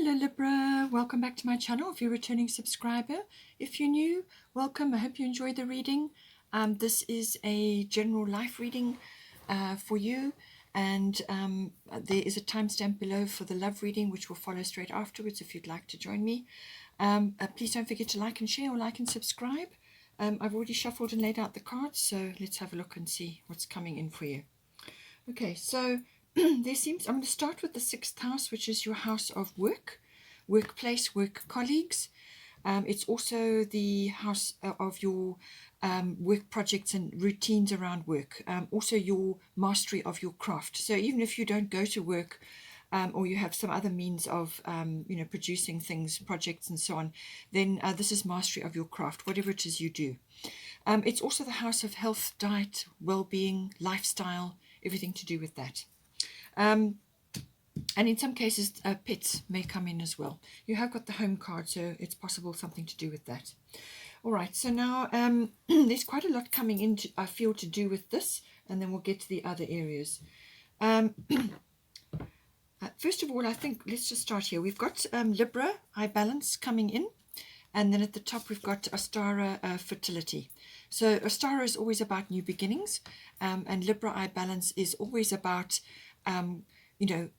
Hello Libra, welcome back to my channel if you're a returning subscriber. If you're new, welcome. I hope you enjoyed the reading. This is a general life reading for you, and there is a timestamp below for the love reading which will follow straight afterwards if you'd like to join me. Please don't forget to like and share or like and subscribe. I've already shuffled and laid out the cards, so let's have a look and see what's coming in for you. Okay, so I'm going to start with the 6th house, which is your house of work, workplace, work colleagues. It's also the house of your work projects and routines around work, also your mastery of your craft. So even if you don't go to work, or you have some other means of producing things, projects and so on, then this is mastery of your craft, whatever it is you do. It's also the house of health, diet, well-being, lifestyle, everything to do with that. And in some cases, pets may come in as well. You have got the home card, so it's possible something to do with that. All right, so now there's quite a lot coming in, I feel, to do with this, and then we'll get to the other areas. First of all, I think let's just start here. We've got Libra, I balance coming in, and then at the top we've got Astara, fertility. So Astara is always about new beginnings, and Libra, I balance is always about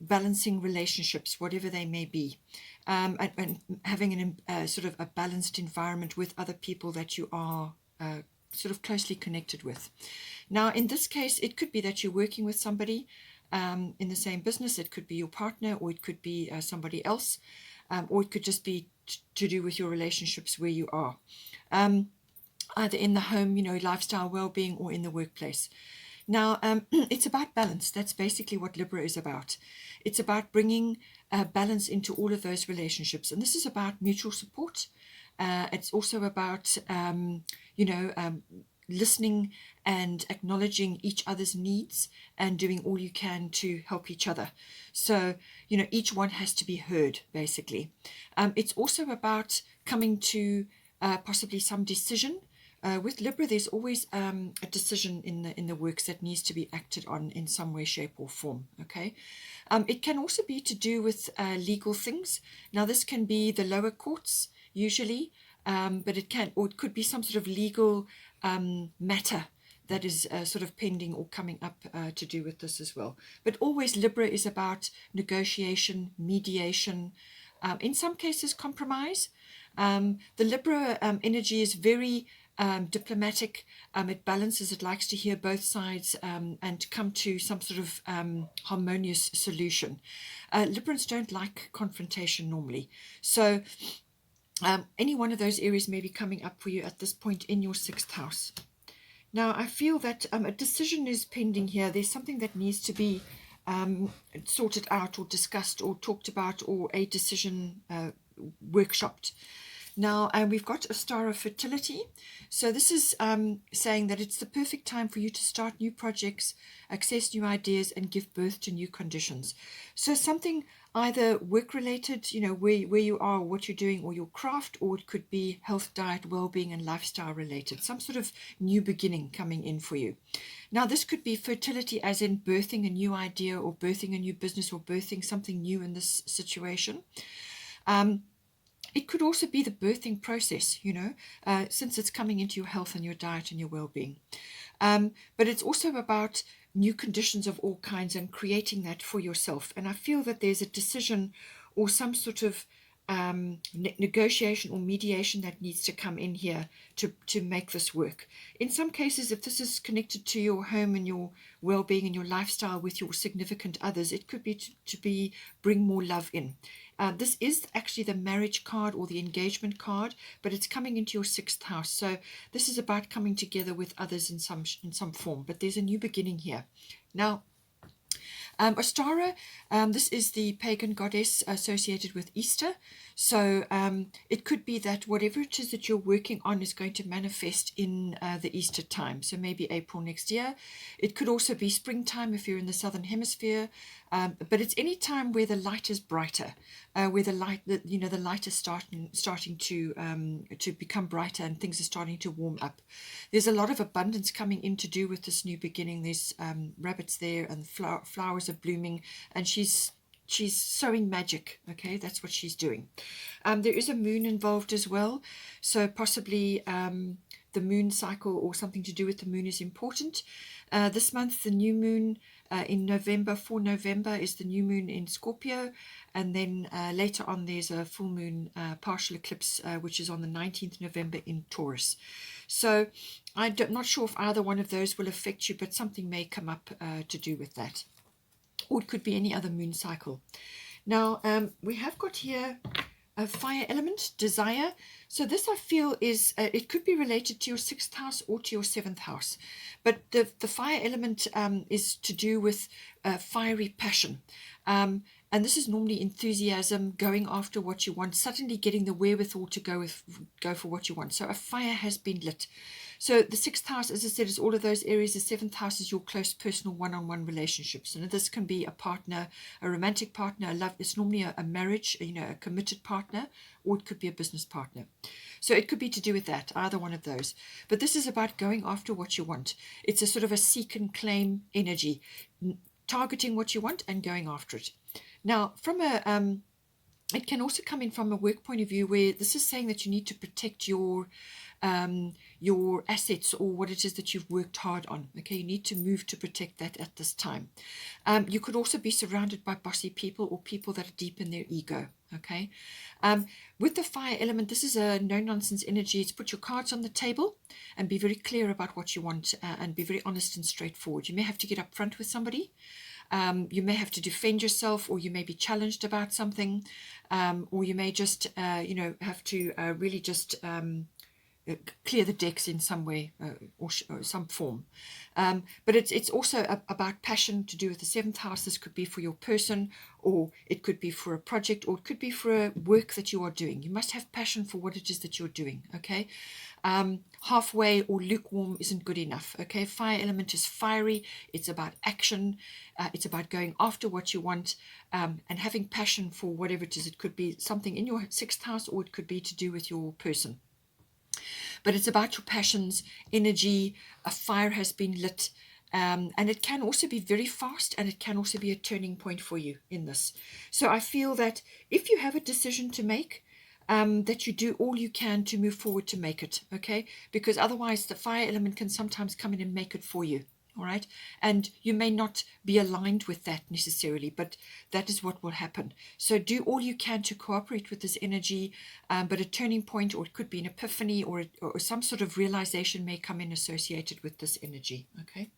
balancing relationships, whatever they may be, and having sort of a balanced environment with other people that you are sort of closely connected with. Now, in this case, it could be that you're working with somebody in the same business. It could be your partner, or it could be somebody else, or it could just be to do with your relationships where you are, either in the home, lifestyle, well-being, or in the workplace. Now, it's about balance. That's basically what Libra is about. It's about bringing balance into all of those relationships. And this is about mutual support. It's also about, listening and acknowledging each other's needs and doing all you can to help each other. So, each one has to be heard, basically. It's also about coming to possibly some decision. With Libra, there's always a decision in the works that needs to be acted on in some way, shape, or form. Okay, it can also be to do with legal things. Now, this can be the lower courts usually, but it could be some sort of legal matter that is sort of pending or coming up to do with this as well. But always Libra is about negotiation, mediation, in some cases compromise. The Libra energy is very diplomatic. It balances, it likes to hear both sides and come to some sort of harmonious solution. Librans don't like confrontation normally. So any one of those areas may be coming up for you at this point in your 6th house. Now, I feel that a decision is pending here. There's something that needs to be sorted out or discussed or talked about, or a decision workshopped. Now, we've got Astara fertility. So this is saying that it's the perfect time for you to start new projects, access new ideas, and give birth to new conditions. So something either work-related, where you are, what you're doing, or your craft, or it could be health, diet, well-being, and lifestyle-related. Some sort of new beginning coming in for you. Now, this could be fertility as in birthing a new idea, or birthing a new business, or birthing something new in this situation. It could also be the birthing process, since it's coming into your health and your diet and your well-being. But it's also about new conditions of all kinds and creating that for yourself. And I feel that there's a decision or some sort of negotiation or mediation that needs to come in here to make this work. In some cases, if this is connected to your home and your well-being and your lifestyle with your significant others, it could be to bring more love in. This is actually the marriage card or the engagement card, but it's coming into your 6th house. So this is about coming together with others in some form, but there's a new beginning here. Now, Astara, this is the pagan goddess associated with Easter. So it could be that whatever it is that you're working on is going to manifest in the Easter time. So maybe April next year. It could also be springtime if you're in the southern hemisphere. But it's any time where the light is brighter, where the light is starting to become brighter and things are starting to warm up. There's a lot of abundance coming in to do with this new beginning. There's rabbits there and flowers are blooming, and she's she's sowing magic. Okay, that's what she's doing. There is a moon involved as well, so possibly the moon cycle or something to do with the moon is important. This month, the new moon in November, for November, is the new moon in Scorpio, and then later on there's a full moon partial eclipse, which is on the 19th November in Taurus. So I'm not sure if either one of those will affect you, but something may come up to do with that. Or it could be any other moon cycle. Now, we have got here a fire element, desire. So this, I feel, is it could be related to your 6th house or to your 7th house. But the fire element is to do with fiery passion. And this is normally enthusiasm, going after what you want, suddenly getting the wherewithal to go for what you want. So a fire has been lit. So the 6th house, as I said, is all of those areas. The 7th house is your close personal one-on-one relationships. And this can be a partner, a romantic partner, a love. It's normally a marriage, a committed partner, or it could be a business partner. So it could be to do with that, either one of those. But this is about going after what you want. It's a sort of a seek and claim energy, targeting what you want and going after it. Now, from it can also come in from a work point of view, where this is saying that you need to protect your assets or what it is that you've worked hard on. Okay, you need to move to protect that at this time. You could also be surrounded by bossy people or people that are deep in their ego. Okay, with the fire element, this is a no-nonsense energy. It's put your cards on the table and be very clear about what you want and be very honest and straightforward. You may have to get up front with somebody. You may have to defend yourself, or you may be challenged about something, or you may just, have to really just clear the decks in some way or some form. But it's also about passion to do with the 7th house. This could be for your person, or it could be for a project, or it could be for a work that you are doing. You must have passion for what it is that you're doing, okay? Halfway or lukewarm isn't good enough, okay? Fire element is fiery. It's about action. It's about going after what you want and having passion for whatever it is. It could be something in your 6th house, or it could be to do with your person. But it's about your passions, energy. A fire has been lit, and it can also be very fast, and it can also be a turning point for you in this. So I feel that if you have a decision to make, that you do all you can to move forward to make it, okay? Because otherwise the fire element can sometimes come in and make it for you, all right? And you may not be aligned with that necessarily, but that is what will happen. So do all you can to cooperate with this energy, but a turning point, or it could be an epiphany, or some sort of realization may come in associated with this energy, okay?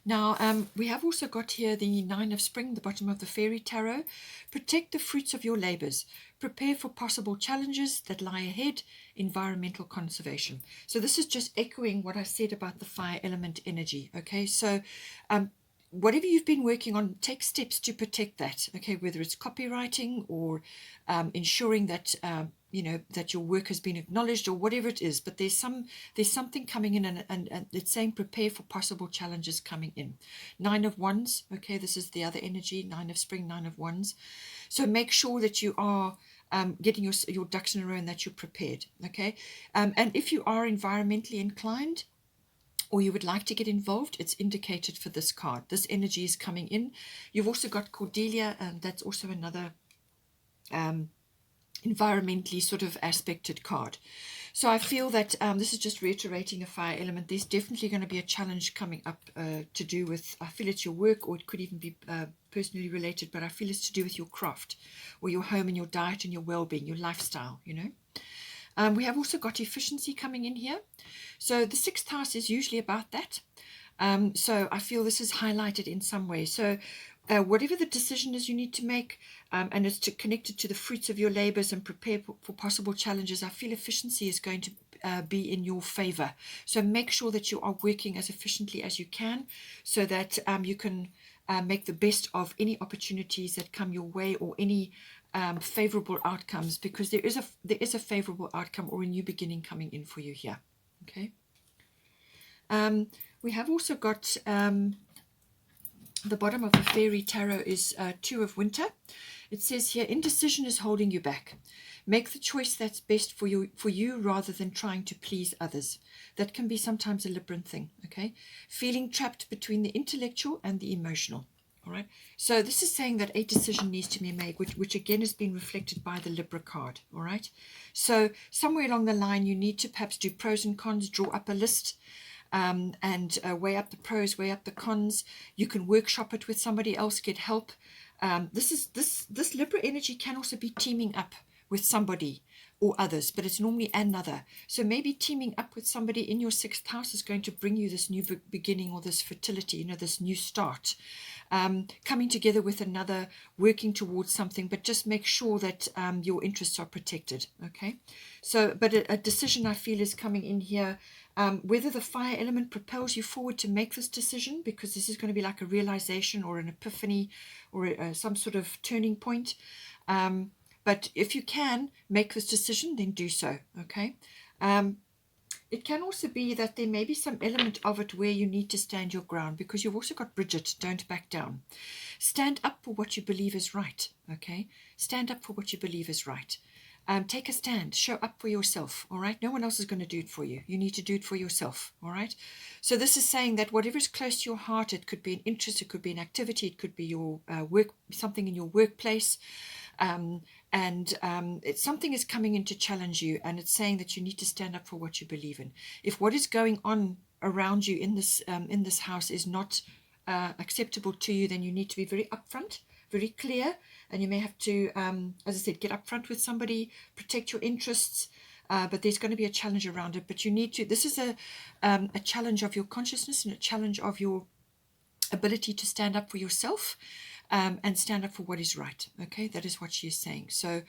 Now, we have also got here the 9 of Spring, the bottom of the Fairy Tarot. Protect the fruits of your labors. Prepare for possible challenges that lie ahead. Environmental conservation. So this is just echoing what I said about the fire element energy. Okay, so whatever you've been working on, take steps to protect that. Okay, whether it's copywriting or ensuring that that your work has been acknowledged, or whatever it is. But there's something coming in, and it's saying prepare for possible challenges coming in. 9 of Wands. Okay, this is the other energy. 9 of Spring, 9 of Wands. So make sure that you are getting your ducks in a row and that you're prepared. Okay, and if you are environmentally inclined, or you would like to get involved, it's indicated for this card. This energy is coming in. You've also got Cordelia, and that's also another environmentally sort of aspected card. So I feel that this is just reiterating a fire element. There's definitely going to be a challenge coming up to do with, I feel it's your work, or it could even be personally related, but I feel it's to do with your craft, or your home and your diet and your well-being, your lifestyle, We have also got efficiency coming in here. So the 6th house is usually about that. So I feel this is highlighted in some way. So whatever the decision is you need to make, and it's connected to the fruits of your labors and prepare for possible challenges, I feel efficiency is going to be in your favor. So make sure that you are working as efficiently as you can, so that you can make the best of any opportunities that come your way, or any favorable outcomes, because there is a favorable outcome or a new beginning coming in for you here. Okay. We have also got the bottom of the Fairy Tarot is 2 of Winter. It says here, indecision is holding you back. Make the choice that's best for you rather than trying to please others. That can be sometimes a Libran thing, okay? Feeling trapped between the intellectual and the emotional, All right. So this is saying that a decision needs to be made, which again has been reflected by the Libra card. All right. So somewhere along the line, you need to perhaps do pros and cons, draw up a list, and weigh up the pros, weigh up the cons. You can workshop it with somebody else, get help. This Libra energy can also be teaming up with somebody or others, but it's normally another. So maybe teaming up with somebody in your 6th house is going to bring you this new beginning or this fertility, this new start. Coming together with another, working towards something, but just make sure that your interests are protected. Okay. So, but a decision I feel is coming in here. Whether the fire element propels you forward to make this decision, because this is going to be like a realization or an epiphany or some sort of turning point. But if you can make this decision, then do so. Okay. It can also be that there may be some element of it where you need to stand your ground, because you've also got Bridget, don't back down. Stand up for what you believe is right. Okay. Stand up for what you believe is right. Take a stand, show up for yourself, all right? No one else is going to do it for you. You need to do it for yourself, all right? So this is saying that whatever is close to your heart, it could be an interest, it could be an activity, it could be your work, something in your workplace, something is coming in to challenge you, and it's saying that you need to stand up for what you believe in. If what is going on around you in this house is not acceptable to you, then you need to be very upfront, very clear, and you may have to, as I said, get up front with somebody, protect your interests, but there's going to be a challenge around it. But you need to, this is a challenge of your consciousness and a challenge of your ability to stand up for yourself and stand up for what is right. Okay, that is what she is saying. So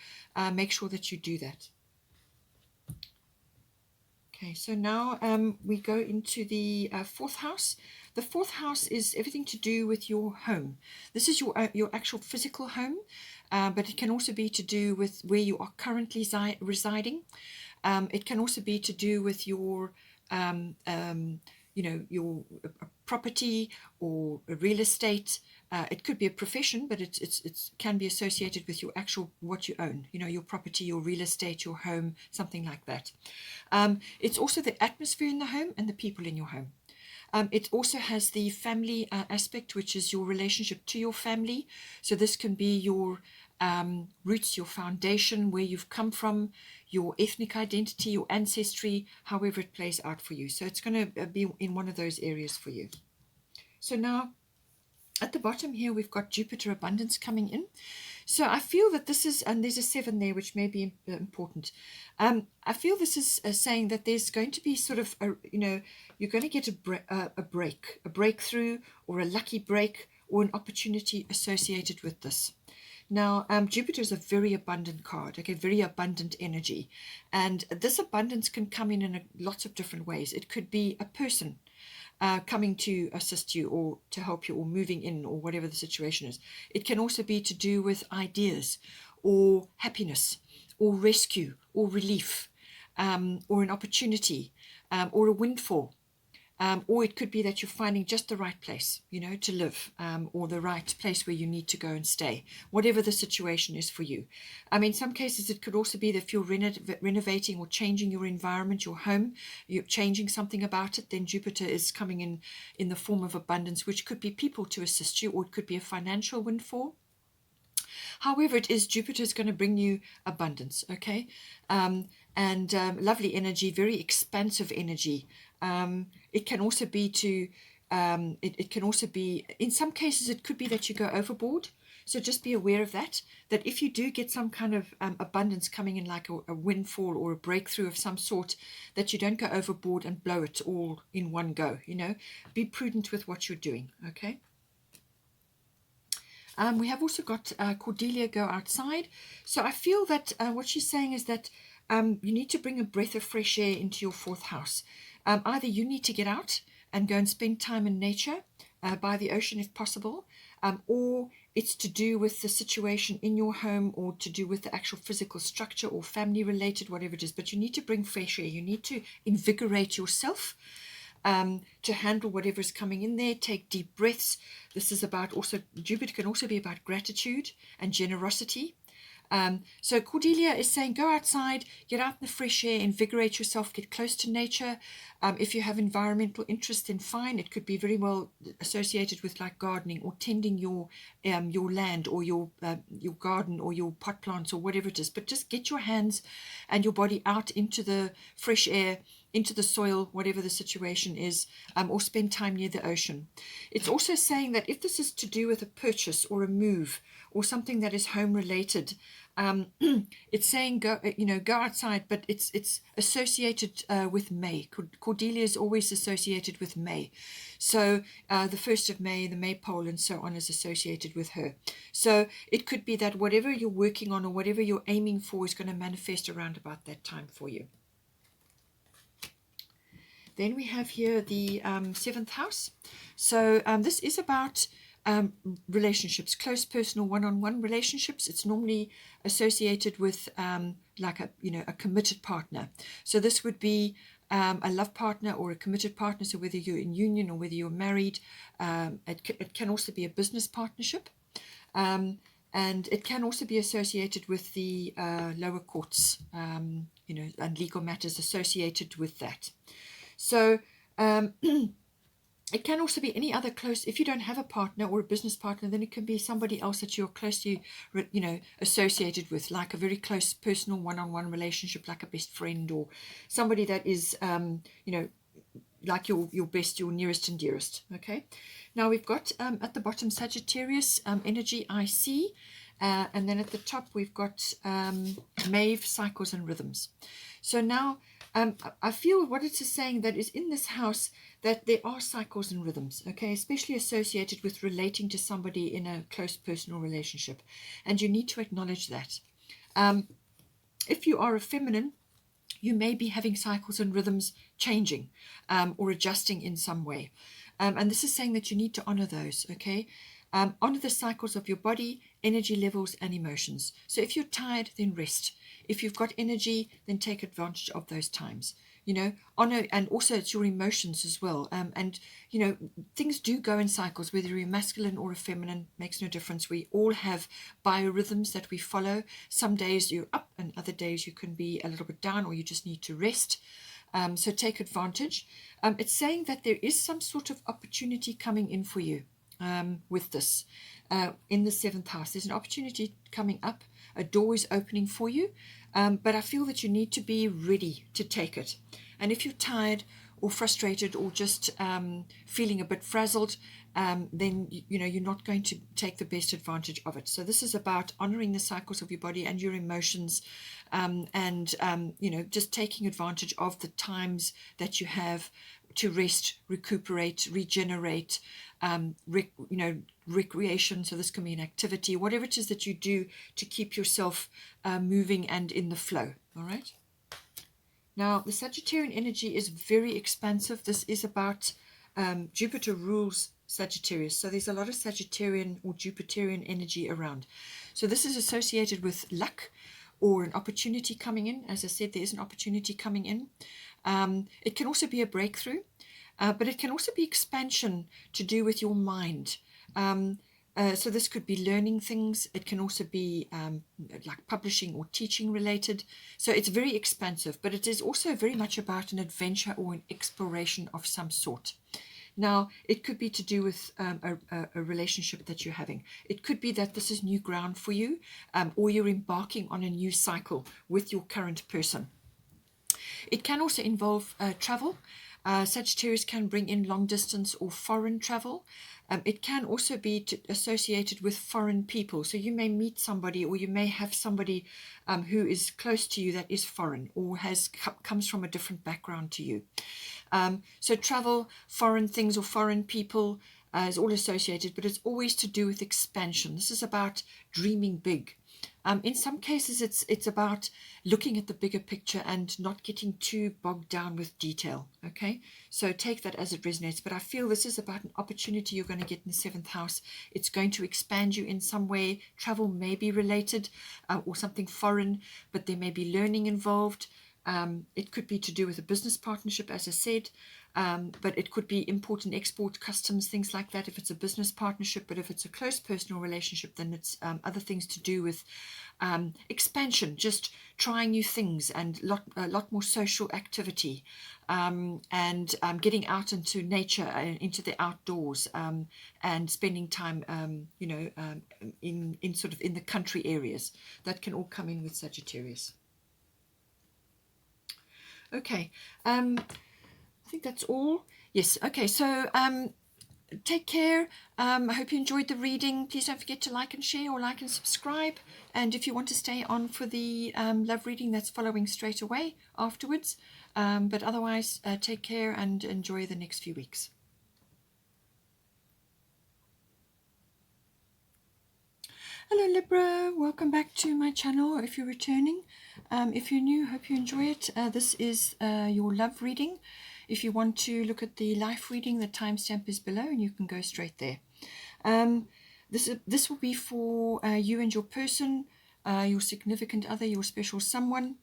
make sure that you do that. Okay, so now we go into the 4th house. The 4th house is everything to do with your home. This is your actual physical home, but it can also be to do with where you are currently residing. It can also be to do with your your property or real estate. It could be a profession, but it can be associated with your actual, what you own, your property, your real estate, your home, something like that. It's also the atmosphere in the home and the people in your home. It also has the family aspect, which is your relationship to your family. So this can be your roots, your foundation, where you've come from, your ethnic identity, your ancestry, however it plays out for you. So it's going to be in one of those areas for you. So now at the bottom here, we've got Jupiter abundance coming in. So I feel that this is, and there's a 7 there, which may be important. I feel this is saying that there's going to be sort of, you're going to get a breakthrough, or a lucky break, or an opportunity associated with this. Now, Jupiter is a very abundant card, okay, very abundant energy. And this abundance can come in lots of different ways. It could be a person coming to assist you or to help you, or moving in, or whatever the situation is. It can also be to do with ideas or happiness or rescue or relief, or an opportunity, or a windfall. Or it could be that you're finding just the right place, to live, or the right place where you need to go and stay, whatever the situation is for you. In some cases, it could also be that if you're renovating or changing your environment, your home, you're changing something about it, then Jupiter is coming in the form of abundance, which could be people to assist you, or it could be a financial windfall. However it is, Jupiter is going to bring you abundance, okay? Lovely energy, very expansive energy. It can also be it can also be, in some cases, it could be that you go overboard. So just be aware of that if you do get some kind of abundance coming in, like a windfall or a breakthrough of some sort, that you don't go overboard and blow it all in one go, Be prudent with what you're doing, okay? We have also got Cordelia, go outside. So I feel that what she's saying is that you need to bring a breath of fresh air into your 4th house. Either you need to get out and go and spend time in nature, by the ocean if possible, or it's to do with the situation in your home, or to do with the actual physical structure or family related, whatever it is. But you need to bring fresh air. You need to invigorate yourself to handle whatever is coming in there. Take deep breaths. This is about also, Jupiter can also be about gratitude and generosity. So Cordelia is saying, go outside, get out in the fresh air, invigorate yourself, get close to nature. If you have environmental interest, then fine. It could be very well associated with like gardening or tending your land or your garden or your pot plants or whatever it is. But just get your hands and your body out into the fresh air, into the soil, whatever the situation is, or spend time near the ocean. It's also saying that if this is to do with a purchase or a move or something that is home related, it's saying go outside, but it's associated with May. Cordelia is always associated with May, so the 1st of May, the maypole and so on is associated with her. So it could be that whatever you're working on or whatever you're aiming for is going to manifest around about that time for you. Then we have here the 7th house. So this is about relationships, close personal one-on-one relationships. It's normally associated with like a committed partner. So this would be a love partner or a committed partner. So whether you're in union or whether you're married, it can also be a business partnership. And it can also be associated with the lower courts, and legal matters associated with that. So it can also be any other close, if you don't have a partner or a business partner, then it can be somebody else that you're closely, associated with, like a very close personal one-on-one relationship, like a best friend or somebody that is, like your best, your nearest and dearest. Okay. Now we've got at the bottom Sagittarius energy IC, and then at the top we've got Maeve, cycles and rhythms. So now I feel what it is saying that is in this house that there are cycles and rhythms, okay, especially associated with relating to somebody in a close personal relationship, and you need to acknowledge that. If you are a feminine, you may be having cycles and rhythms changing or adjusting in some way, and this is saying that you need to honor those, okay. Honor the cycles of your body, energy levels and emotions. So if you're tired, then rest. If you've got energy, then take advantage of those times. Honor, and also it's your emotions as well. And things do go in cycles, whether you're masculine or a feminine, makes no difference. We all have biorhythms that we follow. Some days you're up and other days you can be a little bit down, or you just need to rest. So take advantage. It's saying that there is some sort of opportunity coming in for you. With this in the 7th house, there's an opportunity coming up, a door is opening for you, but I feel that you need to be ready to take it. And if you're tired or frustrated or just feeling a bit frazzled, then you're not going to take the best advantage of it. So this is about honoring the cycles of your body and your emotions, and just taking advantage of the times that you have to rest, recuperate, regenerate, recreation. So this can be an activity, whatever it is that you do to keep yourself moving and in the flow. All right. Now the Sagittarian energy is very expansive. This is about Jupiter rules Sagittarius. So there's a lot of Sagittarian or Jupiterian energy around. So this is associated with luck or an opportunity coming in. As I said, there is an opportunity coming in. It can also be a breakthrough, but it can also be expansion to do with your mind. So this could be learning things. It can also be like publishing or teaching related. So it's very expansive, but it is also very much about an adventure or an exploration of some sort. Now, it could be to do with a relationship that you're having. It could be that this is new ground for you, or you're embarking on a new cycle with your current person. It can also involve travel. Sagittarius can bring in long distance or foreign travel. It can also be associated with foreign people. So you may meet somebody, or you may have somebody who is close to you that is foreign or comes from a different background to you. So travel, foreign things or foreign people is all associated, but it's always to do with expansion. This is about dreaming big. In some cases, it's about looking at the bigger picture and not getting too bogged down with detail. Okay, so take that as it resonates. But I feel this is about an opportunity you're going to get in the 7th house. It's going to expand you in some way. Travel may be related or something foreign, but there may be learning involved. It could be to do with a business partnership, as I said. but it could be import and export, customs, things like that if it's a business partnership. But if it's a close personal relationship, then it's other things to do with expansion, just trying new things, and a lot more social activity, and getting out into nature, into the outdoors, and spending time, in sort of in the country areas. That can all come in with Sagittarius. Okay, I think that's all. Yes, okay, so take care. I hope you enjoyed the reading. Please don't forget to like and share, or like and subscribe. And if you want to stay on for the love reading, that's following straight away afterwards. But otherwise, take care and enjoy the next few weeks. Hello Libra, welcome back to my channel if you're returning. If you're new, hope you enjoy it. This is your love reading. If you want to look at the life reading, the timestamp is below and you can go straight there. This will be for you and your person, your significant other, your special someone.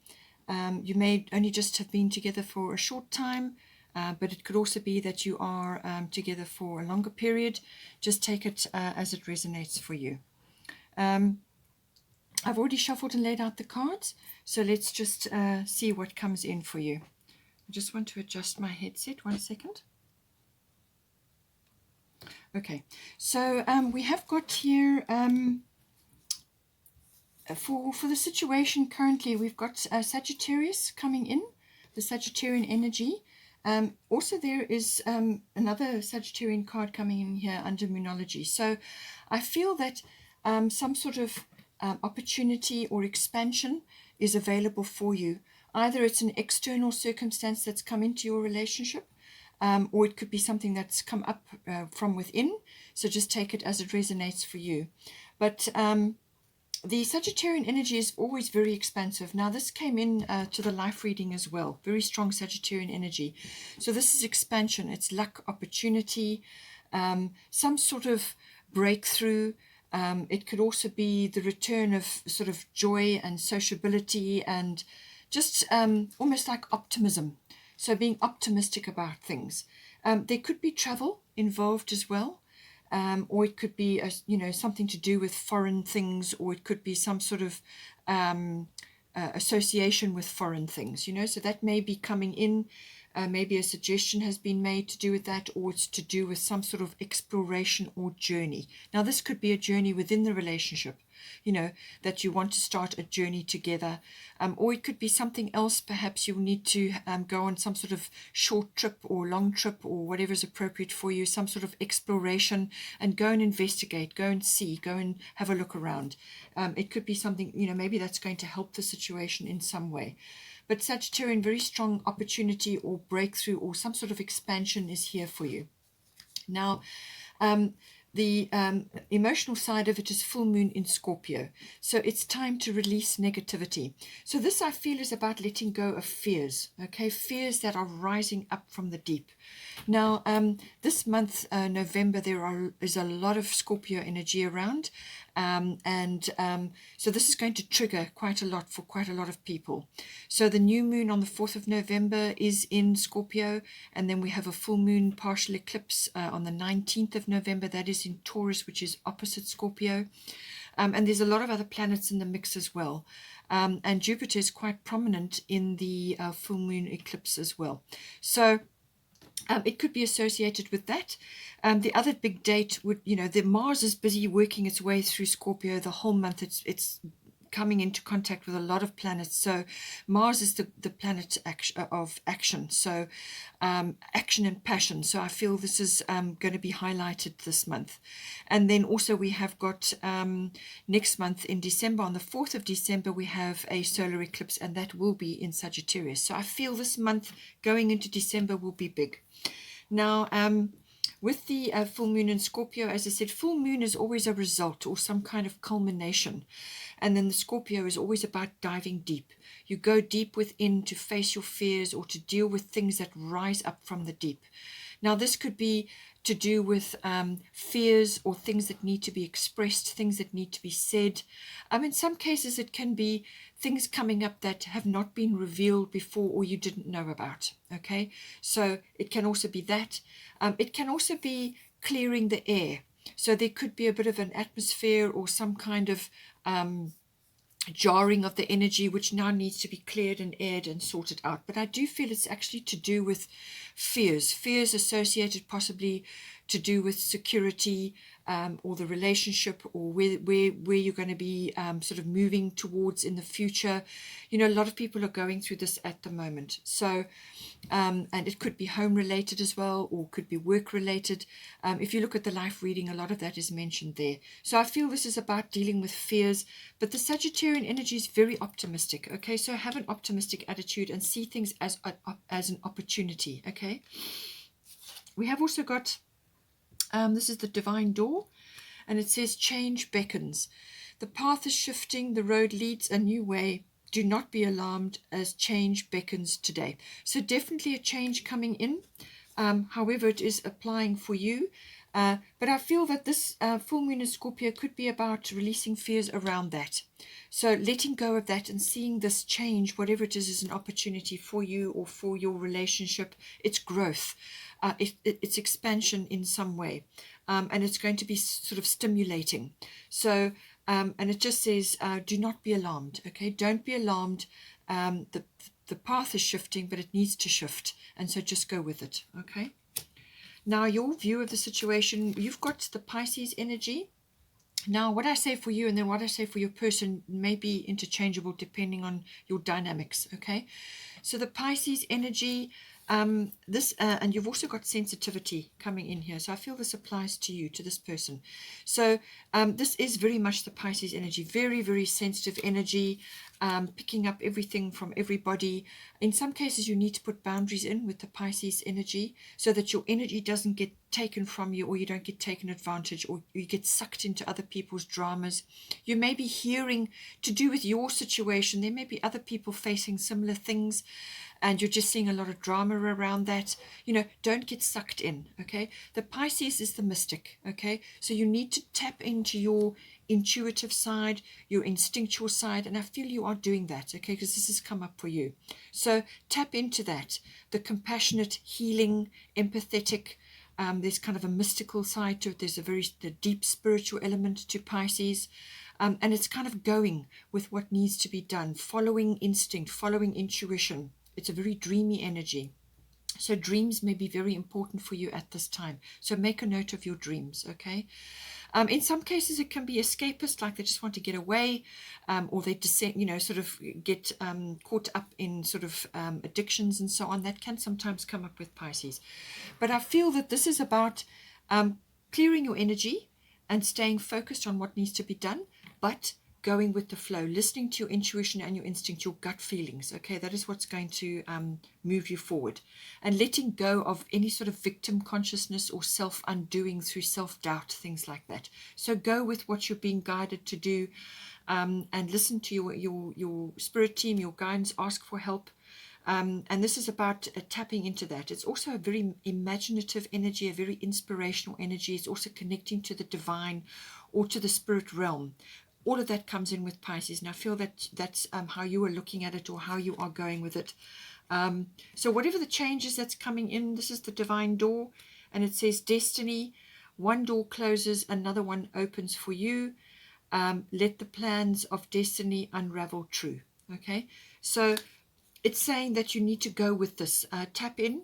You may only just have been together for a short time, but it could also be that you are together for a longer period. Just take it as it resonates for you. I've already shuffled and laid out the cards, so let's just see what comes in for you. I just want to adjust my headset, 1 second. Okay, so we have got here, for the situation currently, we've got Sagittarius coming in, the Sagittarian energy. Also there is another Sagittarian card coming in here under Moonology. So I feel that some sort of opportunity or expansion is available for you. Either it's an external circumstance that's come into your relationship, or it could be something that's come up from within. So just take it as it resonates for you. But the Sagittarian energy is always very expansive. Now this came in to the life reading as well. Very strong Sagittarian energy. So this is expansion. It's luck, opportunity, some sort of breakthrough. It could also be the return of sort of joy and sociability, and just almost like optimism. So being optimistic about things. There could be travel involved as well, or it could be something to do with foreign things, or it could be some sort of association with foreign things. So that may be coming in. Maybe a suggestion has been made to do with that, or it's to do with some sort of exploration or journey. Now, this could be a journey within the relationship, that you want to start a journey together. Or it could be something else. Perhaps you'll need to go on some sort of short trip or long trip, or whatever is appropriate for you, some sort of exploration, and go and investigate, go and see, go and have a look around. It could be something, maybe that's going to help the situation in some way. But Sagittarian, very strong opportunity or breakthrough or some sort of expansion is here for you. Now, the emotional side of it is full moon in Scorpio. So it's time to release negativity. So this, I feel, is about letting go of fears, okay? Fears that are rising up from the deep. Now, this month, November, is a lot of Scorpio energy around. So this is going to trigger quite a lot for quite a lot of people. So the new moon on the 4th of November is in Scorpio, and then we have a full moon partial eclipse on the 19th of November. That is in Taurus, which is opposite Scorpio. And there's a lot of other planets in the mix as well. And Jupiter is quite prominent in the full moon eclipse as well. So it could be associated with that. The other big date would, the Mars is busy working its way through Scorpio the whole month. It's coming into contact with a lot of planets. So Mars is the planet of action. So action and passion. So I feel this is going to be highlighted this month. And then also we have got next month in December, on the 4th of December, we have a solar eclipse, and that will be in Sagittarius. So I feel this month going into December will be big. Now, with the full moon in Scorpio, as I said, full moon is always a result or some kind of culmination. And then the Scorpio is always about diving deep. You go deep within to face your fears or to deal with things that rise up from the deep. Now, this could be to do with fears or things that need to be expressed, things that need to be said. In some cases, it can be things coming up that have not been revealed before or you didn't know about. Okay, so it can also be that. It can also be clearing the air. So there could be a bit of an atmosphere or some kind of jarring of the energy, which now needs to be cleared and aired and sorted out. But I do feel it's actually to do with fears associated possibly to do with security, or the relationship, or where you're going to be sort of moving towards in the future. You know, a lot of people are going through this at the moment. So, and it could be home related as well, or could be work related. If you look at the life reading, a lot of that is mentioned there. So I feel this is about dealing with fears, but the Sagittarian energy is very optimistic. Okay, so have an optimistic attitude and see things as an opportunity. Okay, we have also got this is the divine door, and it says change beckons. The path is shifting, the road leads a new way. Do not be alarmed as change beckons today. So definitely a change coming in. However, it is applying for you. But I feel that this full moon in Scorpio could be about releasing fears around that. So letting go of that and seeing this change, whatever it is an opportunity for you or for your relationship. It's growth. It's expansion in some way. And it's going to be sort of stimulating. So, and it just says, do not be alarmed. Okay, don't be alarmed. The path is shifting, but it needs to shift. And so just go with it. Okay. Now, your view of the situation, you've got the Pisces energy. Now, what I say for you and then what I say for your person may be interchangeable depending on your dynamics, okay? So the Pisces energy, and you've also got sensitivity coming in here. So I feel this applies to you, to this person. So this is very much the Pisces energy, very, very sensitive energy, picking up everything from everybody. In some cases, you need to put boundaries in with the Pisces energy so that your energy doesn't get taken from you, or you don't get taken advantage, or you get sucked into other people's dramas. You may be hearing to do with your situation. There may be other people facing similar things, and you're just seeing a lot of drama around that. You know, don't get sucked in, okay? The Pisces is the mystic, okay? So you need to tap into your intuitive side, your instinctual side, and I feel you are doing that, okay? Because this has come up for you. So tap into that, the compassionate, healing, empathetic. There's kind of a mystical side to it. There's a deep spiritual element to Pisces. And it's kind of going with what needs to be done, following instinct, following intuition. It's a very dreamy energy. So dreams may be very important for you at this time. So make a note of your dreams, okay? In some cases, it can be escapist, like they just want to get away, or they sort of get caught up in sort of addictions and so on. That can sometimes come up with Pisces. But I feel that this is about clearing your energy and staying focused on what needs to be done, but going with the flow, listening to your intuition and your instinct, your gut feelings. Okay, that is what's going to move you forward, and letting go of any sort of victim consciousness or self-undoing through self-doubt, things like that. So go with what you're being guided to do, and listen to your spirit team, your guidance, ask for help. And this is about tapping into that. It's also a very imaginative energy, a very inspirational energy. It's also connecting to the divine or to the spirit realm. All of that comes in with Pisces, and I feel that that's how you are looking at it, or how you are going with it. So whatever the changes that's coming in, this is the divine door, and it says destiny. One door closes, another one opens for you. Let the plans of destiny unravel true. Okay, so it's saying that you need to go with this. Tap in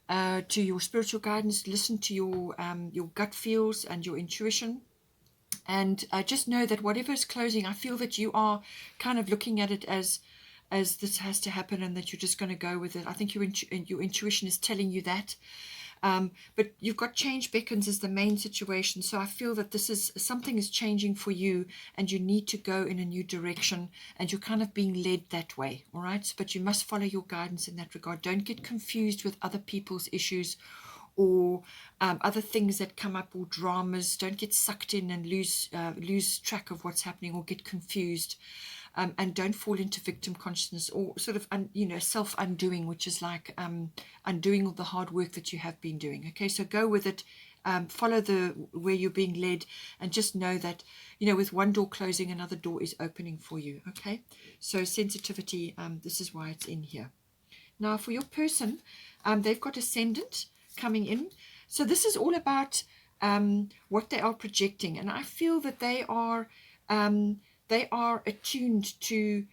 to your spiritual guidance. Listen to your gut feels and your intuition. And just know that whatever is closing, I feel that you are kind of looking at it as this has to happen, and that you're just going to go with it. I think your intuition is telling you that. But you've got change beckons as the main situation. So I feel that something is changing for you, and you need to go in a new direction, and you're kind of being led that way. All right. But you must follow your guidance in that regard. Don't get confused with other people's issues, or other things that come up, or dramas. Don't get sucked in and lose track of what's happening, or get confused. And don't fall into victim consciousness, or sort of self-undoing, which is like undoing all the hard work that you have been doing. Okay, so go with it follow where you're being led, and just know that, you know, with one door closing, another door is opening for you. Okay, so sensitivity, this is why it's in here. Now for your person, they've got ascendant coming in, so this is all about what they are projecting, and I feel that they are attuned to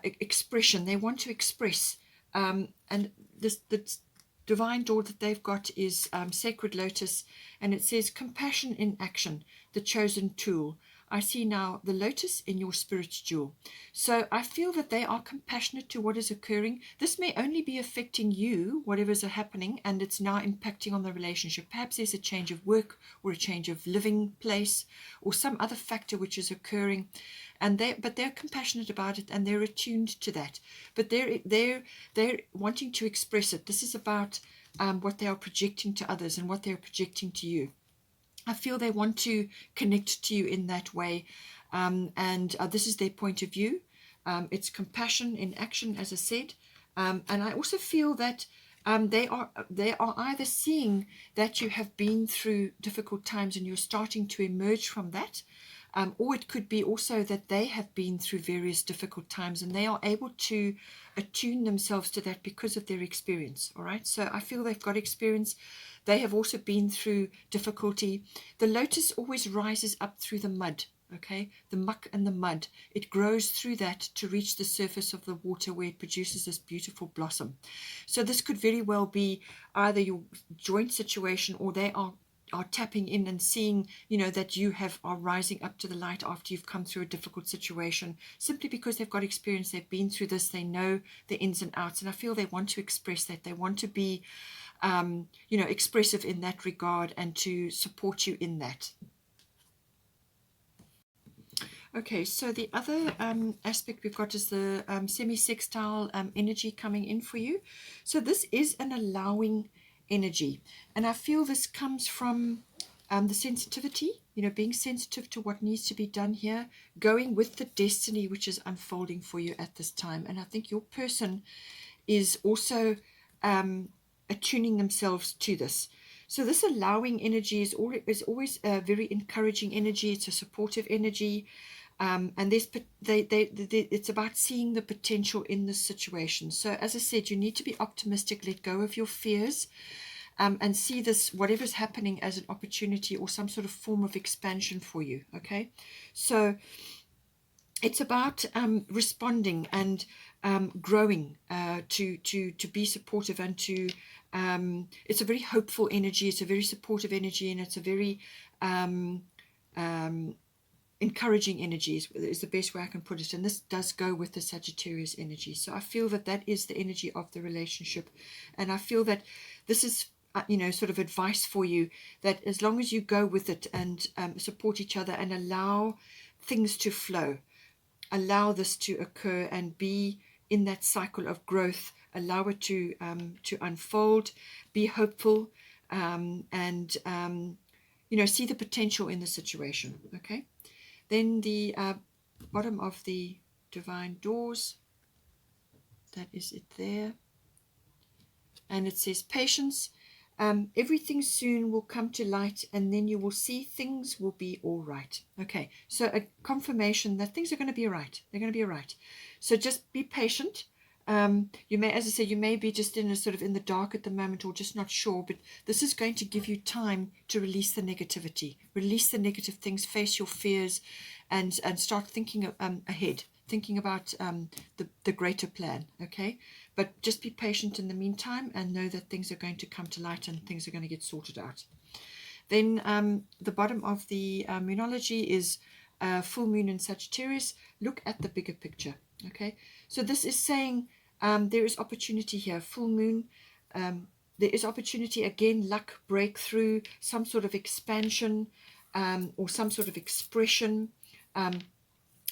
expression. They want to express, and the divine door that they've got is Sacred Lotus, and it says compassion in action, the chosen tool. I see now the lotus in your spirit jewel. So I feel that they are compassionate to what is occurring. This may only be affecting you, whatever's happening, and it's now impacting on the relationship. Perhaps there's a change of work or a change of living place or some other factor which is occurring, and they're compassionate about it, and they're attuned to that. But they're wanting to express it. This is about what they are projecting to others and what they're projecting to you. I feel they want to connect to you in that way, and this is their point of view. It's compassion in action, as I said, and I also feel that they are either seeing that you have been through difficult times and you're starting to emerge from that, or it could be also that they have been through various difficult times and they are able to attune themselves to that because of their experience. All right, so I feel they've got experience. They have also been through difficulty. The lotus always rises up through the mud, okay? The muck and the mud. It grows through that to reach the surface of the water where it produces this beautiful blossom. So this could very well be either your joint situation, or they are tapping in and seeing, you know, that you are rising up to the light after you've come through a difficult situation, simply because they've got experience, they've been through this, they know the ins and outs, and I feel they want to express that. They want to be you know, expressive in that regard and to support you in that. Okay, so the other aspect we've got is the semi-sextile energy coming in for you. So this is an allowing energy, and I feel this comes from the sensitivity, you know, being sensitive to what needs to be done here, going with the destiny which is unfolding for you at this time. And I think your person is also attuning themselves to this. So this allowing energy is always a very encouraging energy. It's a supportive energy, and it's about seeing the potential in this situation. So as I said, you need to be optimistic, let go of your fears, and see this, whatever's happening, as an opportunity or some sort of form of expansion for you. Okay, so it's about responding and growing, to be supportive, and to it's a very hopeful energy, it's a very supportive energy, and it's a very encouraging energy is the best way I can put it. And this does go with the Sagittarius energy. So I feel that that is the energy of the relationship, and I feel that this is you know, sort of advice for you, that as long as you go with it and support each other and allow things to flow, allow this to occur and be in that cycle of growth, allow it to unfold, be hopeful, and you know, see the potential in the situation. Okay, then the bottom of the divine doors, that is it there, and it says patience. Everything soon will come to light, and then you will see things will be all right. Okay, so a confirmation that things are going to be all right. They're going to be all right. So just be patient. You may, as I said, you may be just in a sort of in the dark at the moment, or just not sure, but this is going to give you time to release the negativity, release the negative things, face your fears, and start thinking ahead, thinking about the greater plan. Okay, but just be patient in the meantime, and know that things are going to come to light and things are going to get sorted out. Then the bottom of the Moonology is full moon in Sagittarius. Look at the bigger picture. Okay, so this is saying there is opportunity here. Full moon, there is opportunity again, luck, breakthrough, some sort of expansion, or some sort of expression.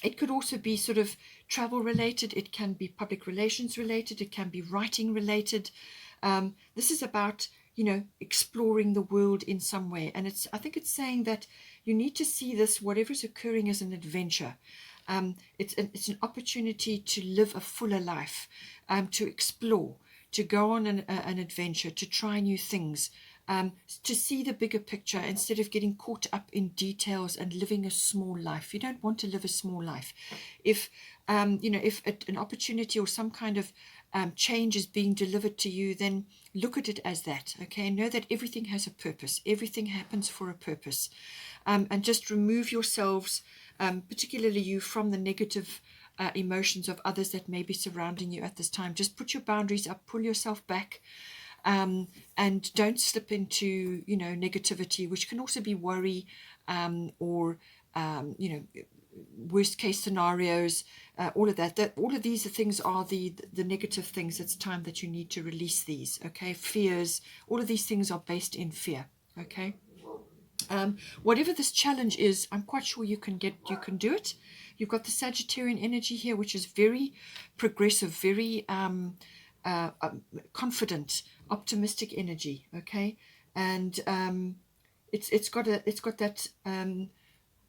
It could also be sort of travel related. It can be public relations related. It can be writing related. This is about, you know, exploring the world in some way. And I think it's saying that you need to see this, whatever's occurring, as an adventure. It's an opportunity to live a fuller life, to explore, to go on an adventure, to try new things, to see the bigger picture instead of getting caught up in details and living a small life. You don't want to live a small life. If if an opportunity or some kind of change is being delivered to you, then look at it as that. Okay, know that everything has a purpose. Everything happens for a purpose, and just remove yourselves, particularly you, from the negative emotions of others that may be surrounding you at this time. Just put your boundaries up, pull yourself back, and don't slip into negativity, which can also be worry, or worst case scenarios, all of that. All of these things are the negative things. It's time that you need to release these. Okay, fears. All of these things are based in fear. Okay. Whatever this challenge is, I'm quite sure you can do it. You've got the Sagittarian energy here, which is very progressive, very confident, optimistic energy. Okay, and it's got that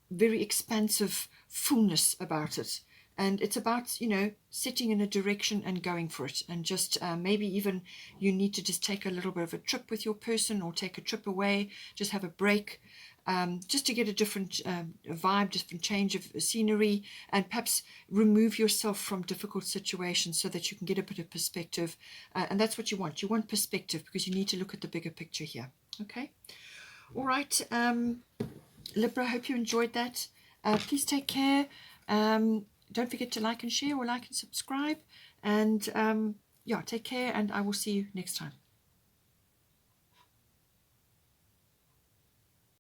very expansive fullness about it, and it's about setting in a direction and going for it, and just maybe even you need to just take a little bit of a trip with your person, or take a trip away, just have a break, just to get a different vibe, different change of scenery, and perhaps remove yourself from difficult situations so that you can get a bit of perspective, and that's what you want. You want perspective because you need to look at the bigger picture here. Okay, all right, Libra, I hope you enjoyed that. Please take care. Don't forget to like and share, or like and subscribe. And yeah, take care, and I will see you next time.